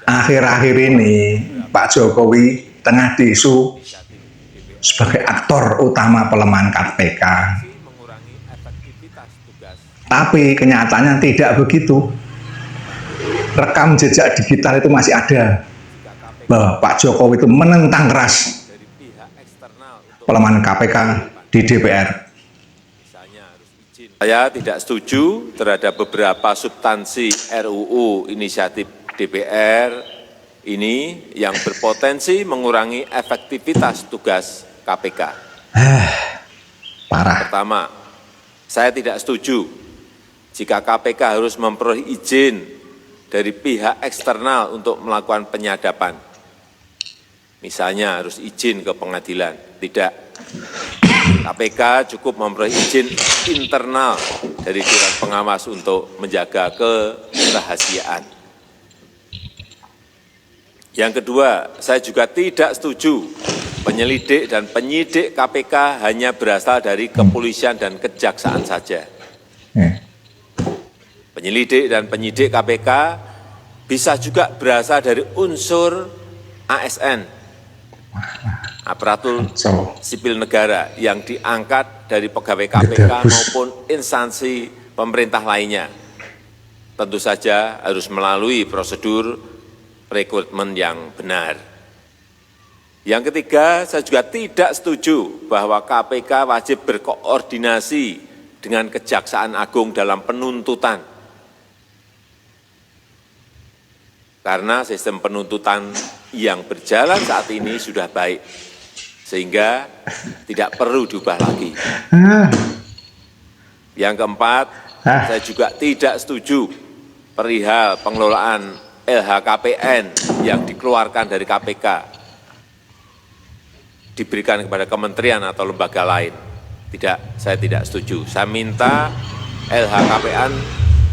akhir-akhir ini Pak Jokowi tengah diisu sebagai aktor utama pelemahan KPK. Tapi kenyataannya tidak begitu. Rekam jejak digital itu masih ada bahwa Pak Jokowi itu menentang keras pelemahan KPK di DPR. Saya tidak setuju terhadap beberapa substansi RUU inisiatif DPR ini yang berpotensi mengurangi efektivitas tugas KPK. Parah. Pertama, saya tidak setuju jika KPK harus memperoleh izin dari pihak eksternal untuk melakukan penyadapan. Misalnya harus izin ke pengadilan. Tidak. KPK cukup memperoleh izin internal dari Dewan Pengawas untuk menjaga kerahasiaan. Yang kedua, saya juga tidak setuju penyelidik dan penyidik KPK hanya berasal dari kepolisian dan kejaksaan saja. Penyelidik dan penyidik KPK bisa juga berasal dari unsur ASN, aparatur sipil negara yang diangkat dari pegawai KPK maupun instansi pemerintah lainnya. Tentu saja harus melalui prosedur rekrutmen yang benar. Yang ketiga, saya juga tidak setuju bahwa KPK wajib berkoordinasi dengan Kejaksaan Agung dalam penuntutan. Karena sistem penuntutan yang berjalan saat ini sudah baik, sehingga tidak perlu diubah lagi. Yang keempat, saya juga tidak setuju perihal pengelolaan LHKPN yang dikeluarkan dari KPK, diberikan kepada kementerian atau lembaga lain. Tidak, saya tidak setuju. Saya minta LHKPN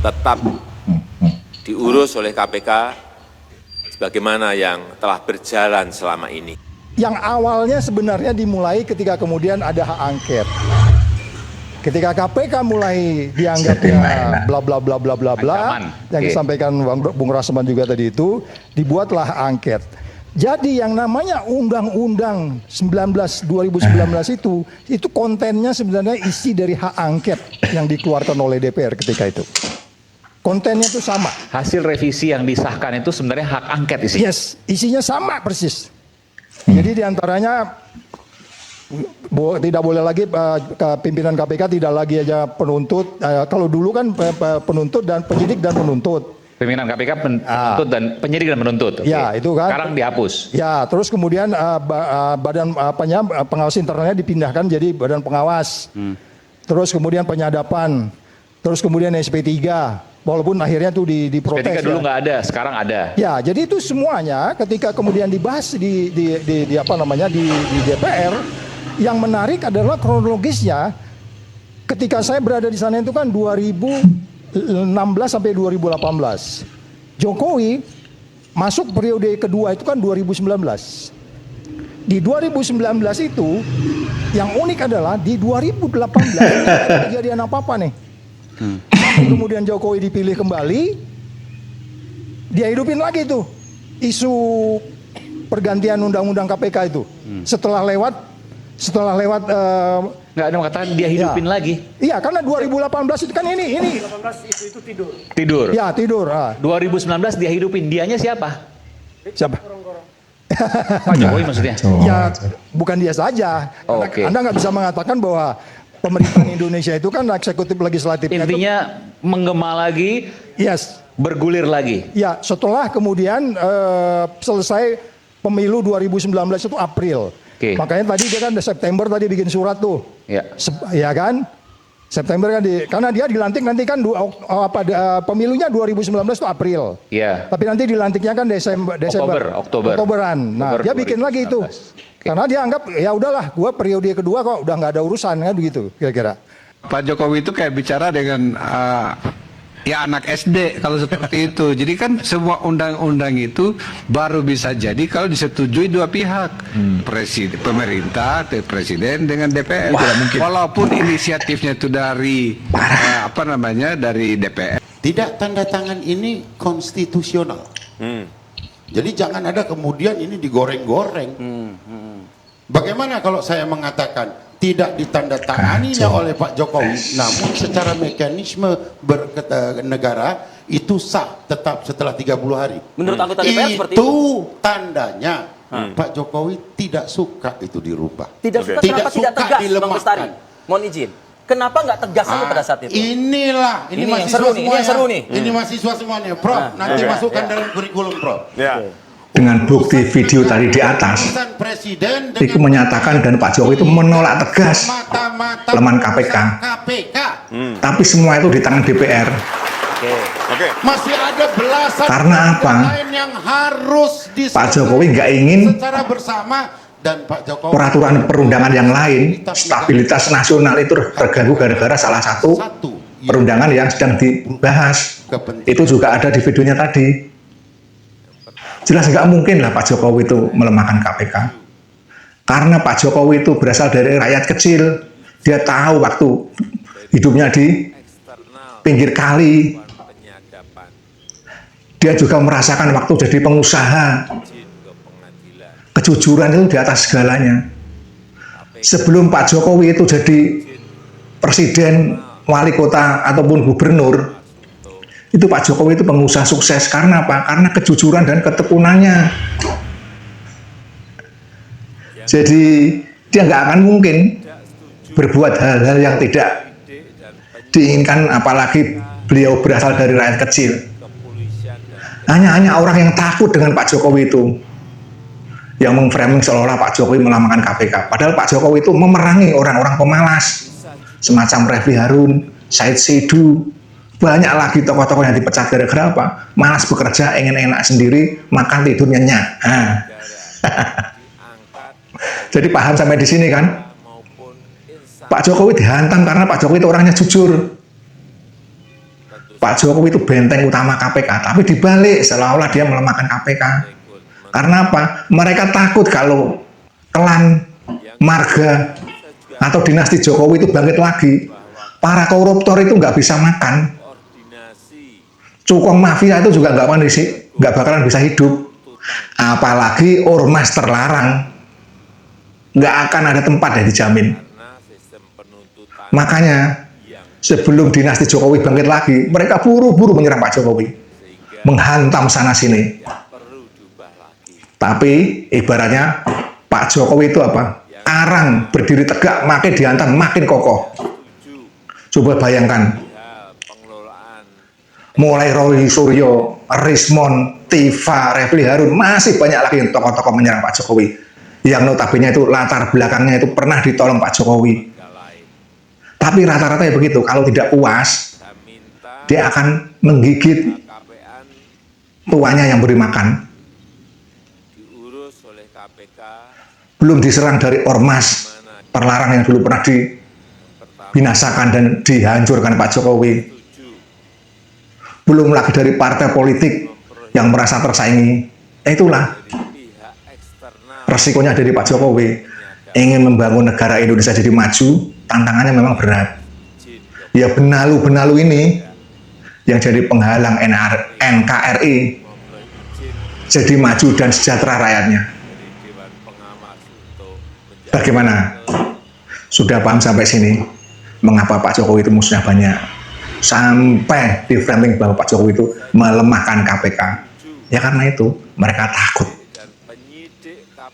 tetap diurus oleh KPK sebagaimana yang telah berjalan selama ini. Yang awalnya sebenarnya dimulai ketika kemudian ada hak angket. Ketika KPK mulai dianggapnya bla bla bla bla bla bla, yang disampaikan Bung Rasman juga tadi itu, dibuatlah hak angket. Jadi yang namanya Undang-Undang 2019 itu kontennya sebenarnya isi dari hak angket yang dikeluarkan oleh DPR ketika itu. Kontennya itu sama. Hasil revisi yang disahkan itu sebenarnya hak angket isinya. Yes, isinya sama persis. Jadi diantaranya tidak boleh lagi pimpinan KPK tidak lagi aja penuntut. Kalau dulu kan penuntut dan penyidik dan penuntut. Pimpinan KPK penuntut dan penyidik dan menuntut. Ya, itu kan. Sekarang dihapus. Ya, terus kemudian badan pengawas internalnya dipindahkan jadi badan pengawas. Terus kemudian penyadapan. Terus kemudian SP3. Walaupun akhirnya tuh diprotes. SP3 dulu nggak ada, sekarang ada. Ya, jadi itu semuanya ketika kemudian dibahas di DPR, yang menarik adalah kronologisnya. Ketika saya berada di sana itu kan 2016 sampai 2018. Jokowi masuk periode kedua itu kan 2019. Di 2019 itu yang unik adalah di 2018 tidak kejadian apa-apa nih. Kemudian Jokowi dipilih kembali, dia hidupin lagi tuh isu pergantian undang-undang KPK itu. Setelah lewat nggak ada mengatakan dia hidupin lagi. Iya, karena 2018 itu kan ini 2018 itu tidur. Tidur. Ya, tidur. 2019 dia hidupin, dianya siapa? Siapa? Pak Jokowi maksudnya. Ya, bukan dia saja. Oke. Anda nggak bisa mengatakan bahwa pemerintahan Indonesia itu kan eksekutif legislatif. Intinya menggema lagi, yes, bergulir lagi. ya setelah kemudian selesai pemilu 2019 itu April. Makanya tadi dia kan September tadi bikin surat tuh. Ya kan? September kan karena dia dilantik nanti kan pemilunya 2019 itu April. Iya. Tapi nanti dilantiknya kan Oktoberan. Nah, dia bikin lagi itu. Karena dia anggap ya udahlah, gua periode kedua kok udah nggak ada urusan kan begitu kira-kira. Pak Jokowi itu kayak bicara dengan ya anak SD kalau seperti itu. Jadi kan semua undang-undang itu baru bisa jadi kalau disetujui dua pihak, pemerintah, presiden dengan DPR. Walaupun inisiatifnya itu dari dari DPR. Tidak, tanda tangan ini konstitusional. Jadi jangan ada kemudian ini digoreng-goreng. Bagaimana kalau saya mengatakan tidak ditandatanganinya oleh Pak Jokowi, namun secara mekanisme negara itu sah tetap setelah 30 hari. Menurut anggota DPR seperti Itu tandanya Pak Jokowi tidak suka itu dirubah. Tidak suka, Tidak kenapa tidak suka tegas, Bang dilemahkan. Bestari? Mohon izin. Kenapa nggak tegas saja pada saat itu? Ini yang mahasiswa seru nih, ini yang semuanya. seru nih. Ini mahasiswa semuanya, Prof. Nanti masukkan dalam kurikulum, Prof. Dengan bukti video tadi di atas, Keputusan Presiden itu menyatakan dan Pak Jokowi itu menolak tegas mata-mata pelemahan KPK. KPK. Tapi semua itu di tangan DPR. Masih ada belasan Karena apa? lain yang harus Pak Jokowi nggak ingin secara bersama, dan Pak Jokowi peraturan perundangan yang lain, stabilitas nasional itu terganggu gara-gara salah satu perundangan yang sedang dibahas. Itu juga ada di videonya tadi. Jelas nggak mungkin lah Pak Jokowi itu melemahkan KPK. Karena Pak Jokowi itu berasal dari rakyat kecil. Dia tahu waktu hidupnya di pinggir kali. Dia juga merasakan waktu jadi pengusaha. Kejujuran itu di atas segalanya. Sebelum Pak Jokowi itu jadi presiden, wali kota, ataupun gubernur, itu Pak Jokowi itu pengusaha sukses. Karena apa? Karena kejujuran dan ketekunannya. Jadi dia nggak akan mungkin berbuat hal-hal yang tidak diinginkan, apalagi beliau berasal dari rakyat kecil. Hanya orang yang takut dengan Pak Jokowi itu yang memframing seolah-olah Pak Jokowi melemahkan KPK. Padahal Pak Jokowi itu memerangi orang-orang pemalas semacam Refli Harun, Said Sidu, banyak lagi tokoh-tokoh yang dipecat gara-gara apa? Malas bekerja, ingin enak sendiri, makan tidur nyenyak. Jadi paham sampai di sini kan? Pak Jokowi dihantam karena Pak Jokowi itu orangnya jujur. Pak Jokowi itu benteng utama KPK, tapi dibalik seolah-olah dia melemahkan KPK. Karena apa? Mereka takut kalau klan, marga, atau dinasti Jokowi itu bangkit lagi. Para koruptor itu nggak bisa makan. Cukong mafia itu juga nggak bakalan bisa hidup. Apalagi ormas terlarang. Nggak akan ada tempat yang dijamin. Makanya sebelum dinasti Jokowi bangkit lagi, mereka buru-buru menyerang Pak Jokowi, menghantam sana-sini. Tapi ibaratnya Pak Jokowi itu apa? Karang berdiri tegak, makin dihantam, makin kokoh. Coba bayangkan, mulai Roy Suryo, Rismon, Tifa, Refli Harun, masih banyak lagi yang tokoh-tokoh menyerang Pak Jokowi. Yang notabene itu latar belakangnya itu pernah ditolong Pak Jokowi. Tapi rata-rata ya begitu, kalau tidak puas, dia akan menggigit tuannya yang beri makan. Belum diserang dari ormas terlarang yang dulu pernah dibinasakan dan dihancurkan Pak Jokowi. Belum lagi dari partai politik yang merasa tersaingi. Itulah resikonya dari Pak Jokowi. Ingin membangun negara Indonesia jadi maju, tantangannya memang berat. Ya benalu-benalu ini yang jadi penghalang NKRI jadi maju dan sejahtera rakyatnya. Bagaimana? Sudah paham sampai sini? Mengapa Pak Jokowi itu musuhnya banyak? Sampai di framing bahwa Pak Jokowi itu melemahkan KPK. Ya karena itu mereka takut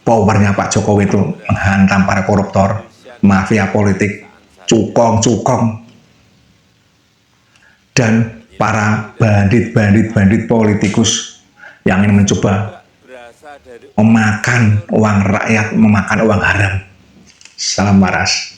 powernya Pak Jokowi itu menghantam para koruptor, mafia politik, cukong-cukong, dan para bandit politikus yang ingin mencoba memakan uang rakyat, memakan uang haram. Salam waras.